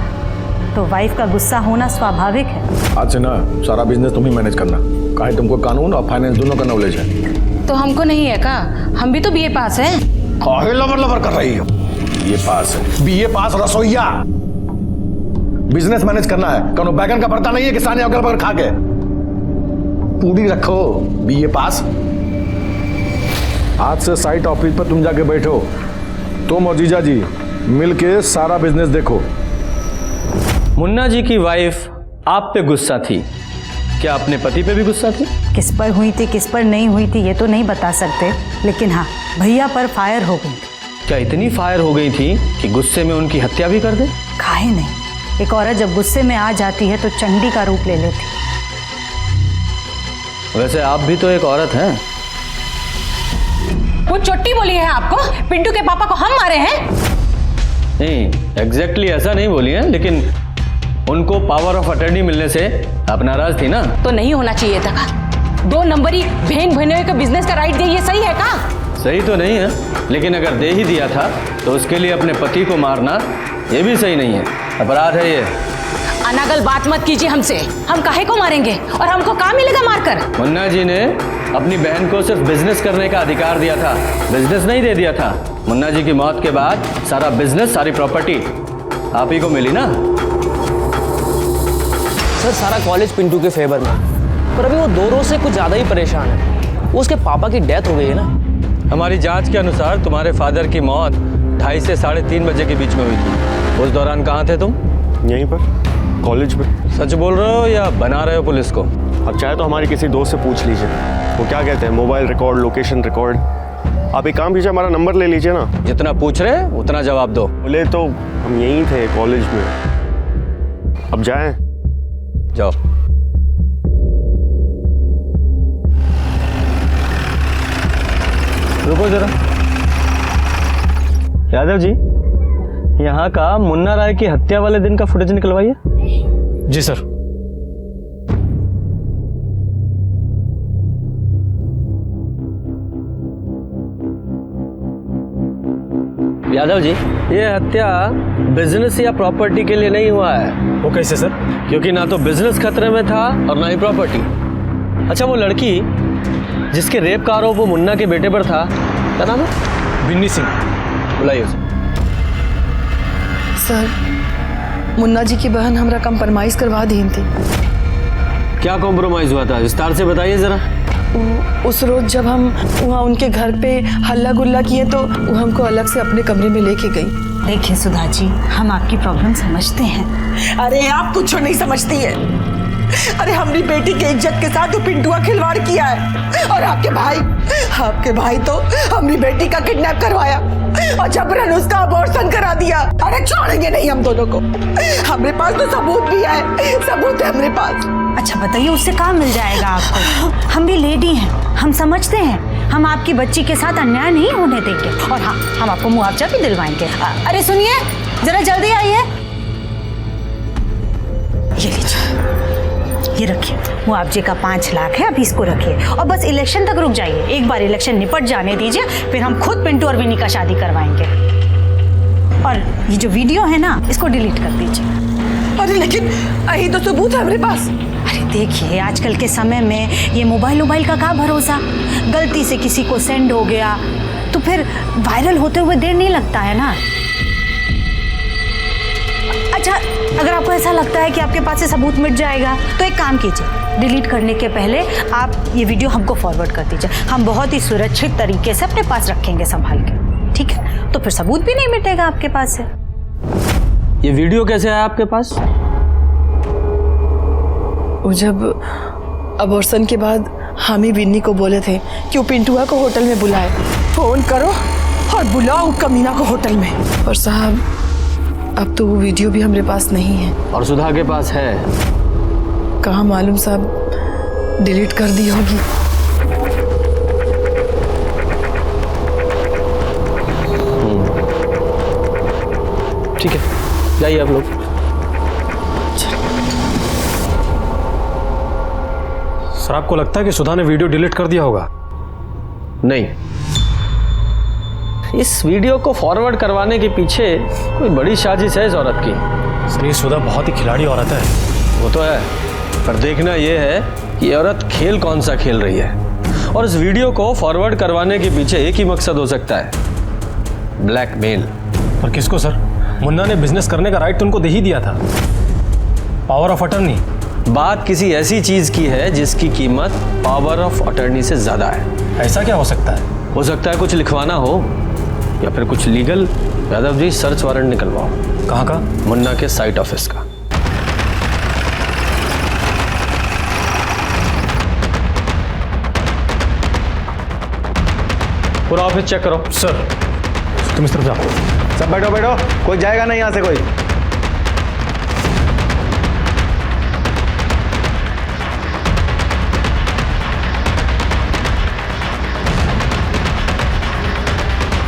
तो वाइफ का गुस्सा होना स्वाभाविक है। आज से ना सारा बिजनेस तुम ही मैनेज करना। काहे तुमको कानून और फाइनेंस दोनों का नॉलेज है। तो हमको नहीं है का? हम भी तो बीए पास हैं। काहे लबर लबर कर रही हो? बीए पास है, बीए पास रसोईया। बिजनेस मैनेज करना है, कौनो बैगन का भरता नहीं है कि साने अगल बगल खा के। पूरी रखो, बीए पास। आज से साइट ऑफिस पर तुम जाके बैठो, तुम और जीजा जी मिलके सारा बिजनेस देखो। मुन्ना जी की वाइफ आप पे गुस्सा थी, क्या अपने पति पे भी गुस्सा थी? किस पर हुई थी किस पर नहीं हुई थी ये तो नहीं बता सकते, लेकिन हाँ, भैया पर फायर हो गई। क्या इतनी फायर हो गई थी कि गुस्से में उनकी हत्या भी कर दे? काहे नहीं, एक औरत जब गुस्से में आ जाती है तो चंडी का रूप ले लेती। वैसे आप भी तो एक औरत हैं। वो चोटी बोली है आपको? पिंटू के पापा को हम मारे हैं? नहीं, एग्जैक्टली ऐसा नहीं बोली है, लेकिन उनको पावर ऑफ अटर्नी मिलने से आप नाराज थी ना? तो नहीं होना चाहिए था का? 2 नंबरी बहन बहनों का बिजनेस का राइट दे, ये सही है का? सही तो नहीं है, लेकिन अगर दे ही दिया था तो उसके लिए अपने पति को मारना ये भी सही नहीं है, अपराध है ये। अनागल बात मत कीजिए हमसे। हम काहे को मारेंगे और हमको क्या मिलेगा मारकर? मुन्ना जी ने अपनी बहन को सिर्फ बिजनेस करने का अधिकार दिया था, बिजनेस नहीं दे दिया था। मुन्ना जी की मौत के बाद सारा बिजनेस, सारी प्रॉपर्टी आप ही को मिली ना। सर, सारा कॉलेज पिंटू के फेवर में, पर अभी वो 2 रोज से कुछ ज़्यादा ही परेशान है। वो उसके पापा की डेथ हो गई है ना। हमारी जांच के अनुसार तुम्हारे फादर की मौत 2:30 से 3:30 बजे के बीच में हुई थी। उस दौरान कहाँ थे तुम? यहीं पर, कॉलेज में। सच बोल रहे हो या बना रहे हो पुलिस को? अब चाहे तो हमारे किसी दोस्त से पूछ लीजिए, वो क्या कहते हैं, मोबाइल रिकॉर्ड, लोकेशन रिकॉर्ड। आप एक काम कीजिए, हमारा नंबर ले लीजिए ना। जितना पूछ रहे उतना जवाब दो। बोले तो हम यहीं थे कॉलेज में। अब जाएं? जाओ। रुको जरा। यादव जी, यहाँ का मुन्ना राय की हत्या वाले दिन का फुटेज निकलवाइए। जी सर। यादव जी, ये हत्या बिजनेस या प्रॉपर्टी के लिए नहीं हुआ है। वो कैसे सर? क्योंकि ना तो बिजनेस खतरे में था और ना ही प्रॉपर्टी। अच्छा, वो लड़की जिसके रेप का आरोप वो मुन्ना के बेटे पर था, क्या नाम है? बिन्नी सिंह। बुलाइए उसे। सर, मुन्ना जी की बहन हमरा कंप्रोमाइज करवा दी थी। क्या कॉम्प्रोमाइज हुआ था, विस्तार से बताइए जरा। उस रोज जब हम वहाँ उनके घर पे हल्ला गुल्ला किए तो वो हमको अलग से अपने कमरे में लेके गई। देखिए सुधा जी, हम आपकी प्रॉब्लम समझते हैं। अरे आप कुछ नहीं समझती है। अरे हमारी बेटी के इज्जत के साथ तो पिंटुआ खिलवाड़ किया है, और आपके भाई तो हमारी बेटी का किडनैप करवाया और जबरन उसका अबॉर्शन करा दिया। अरे छोड़ेंगे नहीं हम दोनों को। हमारे पास तो सबूत भी है, सबूत है हमारे पास। अच्छा बताइए, उससे कहाँ मिल जाएगा आपको? हम भी लेडी हैं, हम समझते हैं। हम आपकी बच्ची के साथ अन्याय नहीं होने देंगे, और हाँ, हम आपको मुआवजा भी दिलवाएंगे। अरे सुनिए, जरा जल्दी आइए। ये लीजिए, ये रखिए, मुआवजे का 5 लाख है, अभी इसको रखिए और बस इलेक्शन तक रुक जाइए। एक बार इलेक्शन निपट जाने दीजिए, फिर हम खुद पिंटू और विनी का शादी करवाएंगे। और ये जो वीडियो है ना, इसको डिलीट कर दीजिए। अरे लेकिन यही तो सबूत है हमारे पास। अरे देखिए, आजकल के समय में ये मोबाइल का क्या भरोसा, गलती से किसी को सेंड हो गया तो फिर वायरल होते हुए देर नहीं लगता है ना। अच्छा, अगर आपको ऐसा लगता है कि आपके पास से सबूत मिट जाएगा तो एक काम कीजिए, डिलीट करने के पहले आप ये वीडियो हमको फॉरवर्ड कर दीजिए। हम बहुत ही सुरक्षित तरीके से अपने पास रखेंगे संभाल के, ठीक है? तो फिर सबूत भी नहीं मिटेगा आपके पास से। ये वीडियो कैसे आया आपके पास? वो जब अबॉर्शन के बाद हम ही विन्नी को बोले थे कि वो पिंटुआ को होटल में बुलाए। फोन करो और बुलाओ कमीना को होटल में। और साहब, अब तो वो वीडियो भी हमारे पास नहीं है। और सुधा के पास है? कहाँ मालूम साहब, डिलीट कर दी होगी। ठीक है, जाइए आप लोग। सर, आपको लगता है कि सुधा ने वीडियो डिलीट कर दिया होगा? नहीं, इस वीडियो को फॉरवर्ड करवाने के पीछे कोई बड़ी साजिश है इस औरत की। सर, ये सुधा बहुत ही खिलाड़ी औरत है। वो तो है, पर देखना यह है कि ये औरत खेल कौन सा खेल रही है। और इस वीडियो को फॉरवर्ड करवाने के पीछे एक ही मकसद हो सकता है, ब्लैकमेल। पर किसको सर? मुन्ना ने बिजनेस करने का राइट तो उनको दे ही दिया था, पावर ऑफ अटर्नी। बात किसी ऐसी चीज की है जिसकी कीमत पावर ऑफ अटर्नी से ज्यादा है। ऐसा क्या हो सकता है? हो सकता है कुछ लिखवाना हो या फिर कुछ legal. Yadav ji, search warrant निकलवाओ। कहाँ का? मुन्ना के साइट ऑफिस का। पूरा ऑफिस चेक करो। सर, तुम इस तरफ जाओ। सब बैठो बैठो, कोई जाएगा नहीं यहाँ से कोई।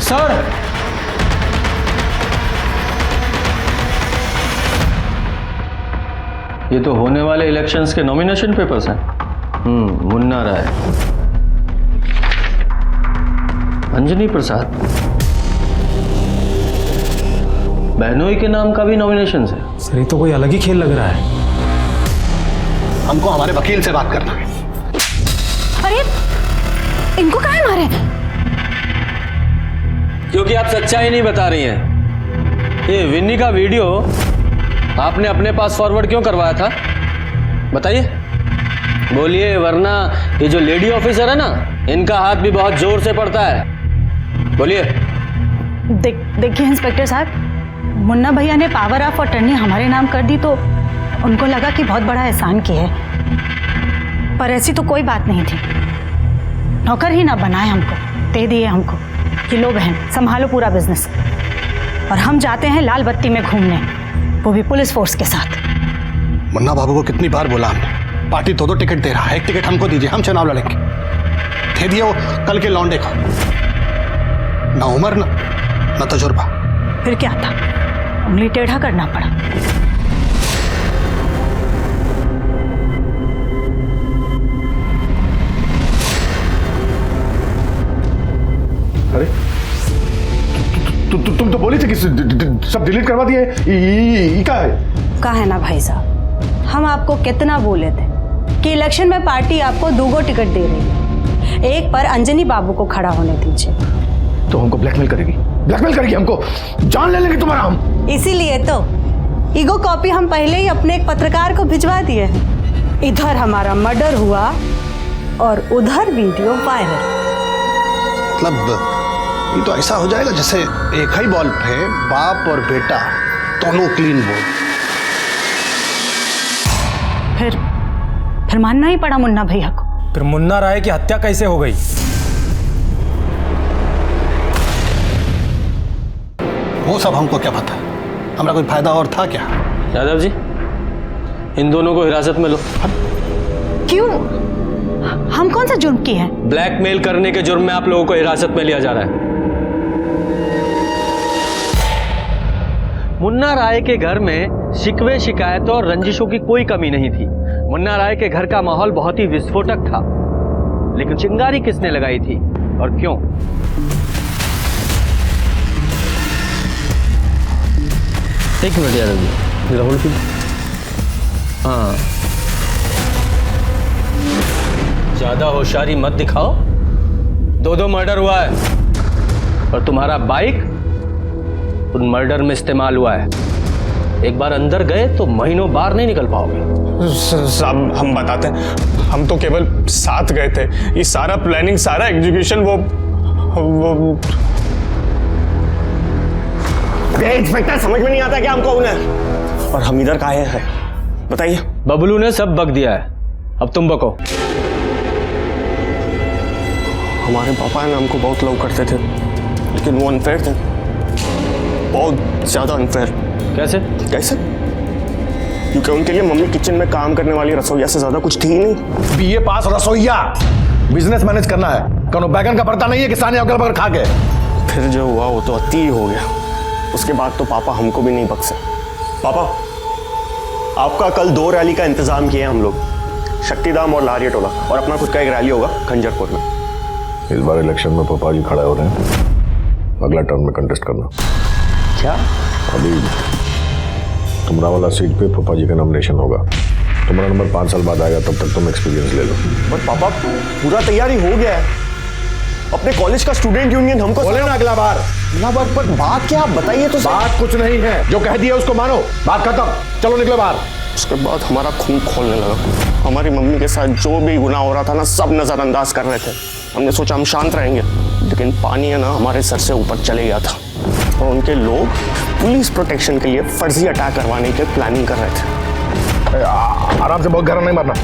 सर, ये तो होने वाले इलेक्शंस के नॉमिनेशन पेपर्स हैं। मुन्ना राय, अंजनी प्रसाद, बहनोई के नाम का भी नॉमिनेशन है। सर, ये तो कोई अलग ही खेल लग रहा है। हमको हमारे वकील से बात करना है। अरे इनको काहे मारे? क्योंकि आप सच्चाई नहीं बता रही हैं। ये विन्नी का वीडियो आपने अपने पास फॉरवर्ड क्यों करवाया था, बताइए, बोलिए, वरना ये जो लेडी ऑफिसर है ना, इनका हाथ भी बहुत जोर से पड़ता है। बोलिए। देखिए इंस्पेक्टर साहब, मुन्ना भैया ने पावर ऑफ अटर्नी हमारे नाम कर दी तो उनको लगा कि बहुत बड़ा एहसान किया है, पर ऐसी तो कोई बात नहीं थी। नौकर ही ना बनाए हमको, दे दिए हमको कि लो बहन संभालो पूरा बिजनेस, और हम जाते हैं लाल बत्ती में घूमने, वो भी पुलिस फोर्स के साथ। मुन्ना बाबू को कितनी बार बोला हमने, पार्टी 2-2 टिकट दे रहा है, 1 टिकट हमको दीजिए, हम चुनाव लड़ेंगे। दे दिए वो कल के लौंडे को। ना उम्र ना तजुर्बा। फिर क्या था, उंगली टेढ़ा करना पड़ा। अरे तुम तो बोली थी कि सब डिलीट करवा दिए। क्या है? कहा है ना भाई साहब, हम आपको कितना बोले थे कि इलेक्शन में पार्टी आपको 2 टिकट दे रही है, एक पर अंजनी बाबू को खड़ा होने दीजिए। तो हमको ब्लैकमेल करेगी हमको, जान ले लेंगे तुम्हारा हम। इसीलिए तो ईगो कॉपी हम पहले ही अपने एक पत्रकार को भिजवा दिए हैं। इधर हमारा मर्डर हुआ और उधर वीडियो वायरल। मतलब ये तो ऐसा हो जाएगा जैसे एक ही बॉल पे बाप और बेटा दोनों क्लीन बोल। फिर मानना ही पड़ा मुन्ना भैया को। फिर मुन्ना राय की हत्या कैसे हो गई? वो सब हमको क्या पता, हमारा कोई फायदा और था क्या? यादव जी, इन दोनों को हिरासत में लो। क्यों? हम कौन सा जुर्म किए हैं? ब्लैकमेल करने के जुर्म में आप लोगों को हिरासत में लिया जा रहा है। मुन्ना राय के घर में शिकवे शिकायतों और रंजिशों की कोई कमी नहीं थी। मुन्ना राय के घर का माहौल बहुत ही विस्फोटक था, लेकिन चिंगारी किसने लगाई थी और क्यों? एक मिनट यादव जी, राहुल की। हाँ, ज्यादा होशियारी मत दिखाओ। 2 मर्डर हुआ है और तुम्हारा बाइक उन मर्डर में इस्तेमाल हुआ है। एक बार अंदर गए तो महीनों बाहर नहीं निकल पाओगे। साहब हम बताते हैं, हम तो केवल साथ गए थे। ये सारा प्लानिंग, सारा एग्जीक्यूशन वो इंस्पेक्टर समझ में नहीं आता कि हम कौन है और हम इधर काहे हैं, बताइए। बबलू ने सब बक दिया है, अब तुम बको। हमारे पापा है ना हमको बहुत लव करते थे, लेकिन वो अनफेयर थे, बहुत ज्यादा अनफेयर। कैसे? क्योंकि उनके लिए मम्मी किचन में काम करने वाली रसोइया से ज्यादा कुछ थी ही नहीं। बीए पास रसोइया, बिजनेस मैनेज करना है, कौन बैगन का पड़ता नहीं है कि सानी अगल बगल खा के। फिर जो हुआ वो तो अति हो गया। उसके बाद तो पापा हमको भी नहीं बख्शे। पापा, आपका कल 2 रैली का इंतजाम किया हम लोग, शक्तिधाम और लारिया टोला, और अपना खुद का एक रैली होगा खंजरपुर में। इस बार इलेक्शन में पापा जी खड़े हो रहे हैं, अगला टर्म में कंटेस्ट करना। क्या? अभी तुमरा वाला सीट पे पापा जी का नॉमिनेशन होगा। तुम्हारा नंबर 5 साल बाद आएगा, तब तक तुम एक्सपीरियंस ले लो। पर पापा पूरा तैयारी हो गया है, अपने कॉलेज का स्टूडेंट यूनियन हमको बोले ना अगला बार। पर बात क्या, आप बताइए तो। बात कुछ नहीं है, जो कह दिया उसको मानो, बात खत्म, चलो निकलो बाहर। उसके बाद हमारा खून खोलने लगा। हमारी मम्मी के साथ जो भी गुनाह हो रहा था ना, सब नजरअंदाज कर रहे थे। हमने सोचा हम शांत रहेंगे, लेकिन पानी है ना हमारे सर से ऊपर चले गया था और उनके लोग पुलिस प्रोटेक्शन के लिए फर्जी अटैक करवाने की प्लानिंग कर रहे थे। आराम से, बहुत गरम नहीं मारना।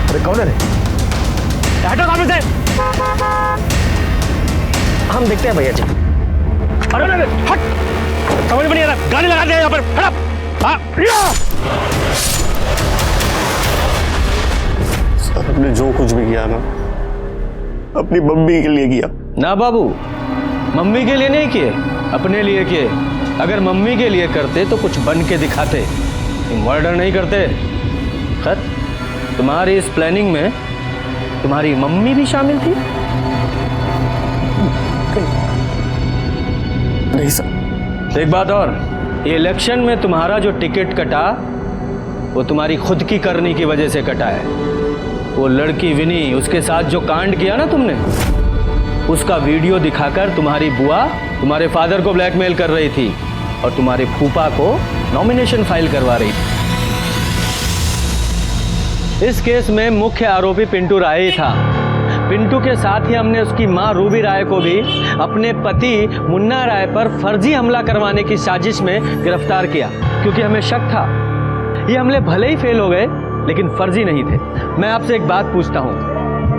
अरे कौन है रे? हटो सामने से। हम देखते हैं भैया जी। अरे हट, समझ में नहीं आ रहा, गाड़ी लगा दे यहाँ पर। सर हमने जो कुछ भी किया ना, अपनी मम्मी के लिए किया। ना बाबू, मम्मी के लिए नहीं किए, अपने लिए किए। अगर मम्मी के लिए करते तो कुछ बन के दिखाते, मर्डर नहीं करते। खैर, तुम्हारी इस प्लानिंग में तुम्हारी मम्मी भी शामिल थी? नहीं सर। एक बात और, ये इलेक्शन में तुम्हारा जो टिकट कटा वो तुम्हारी खुद की करनी की वजह से कटा है। वो लड़की विनी, उसके साथ जो कांड किया ना तुमने, उसका वीडियो दिखाकर तुम्हारी बुआ तुम्हारे फादर को ब्लैकमेल कर रही थी और तुम्हारे फूफा को नॉमिनेशन फाइल करवा रही थी। इस केस में मुख्य आरोपी पिंटू राय ही था। पिंटू के साथ ही हमने उसकी मां रूबी राय को भी अपने पति मुन्ना राय पर फर्जी हमला करवाने की साजिश में गिरफ्तार किया, क्योंकि हमें शक था ये हमले भले ही फेल हो गए लेकिन फर्जी नहीं थे। मैं आपसे एक बात पूछता हूँ,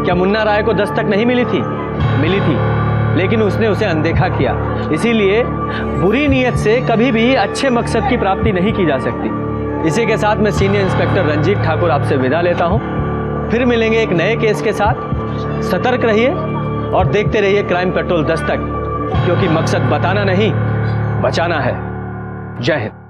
क्या मुन्ना राय को दस्तक नहीं मिली थी? मिली थी, लेकिन उसने उसे अनदेखा किया। इसीलिए बुरी नीयत से कभी भी अच्छे मकसद की प्राप्ति नहीं की जा सकती। इसी के साथ मैं सीनियर इंस्पेक्टर रंजीत ठाकुर आपसे विदा लेता हूं। फिर मिलेंगे एक नए केस के साथ। सतर्क रहिए और देखते रहिए क्राइम पेट्रोल दस्तक, क्योंकि मकसद बताना नहीं, बचाना है। जय हिंद।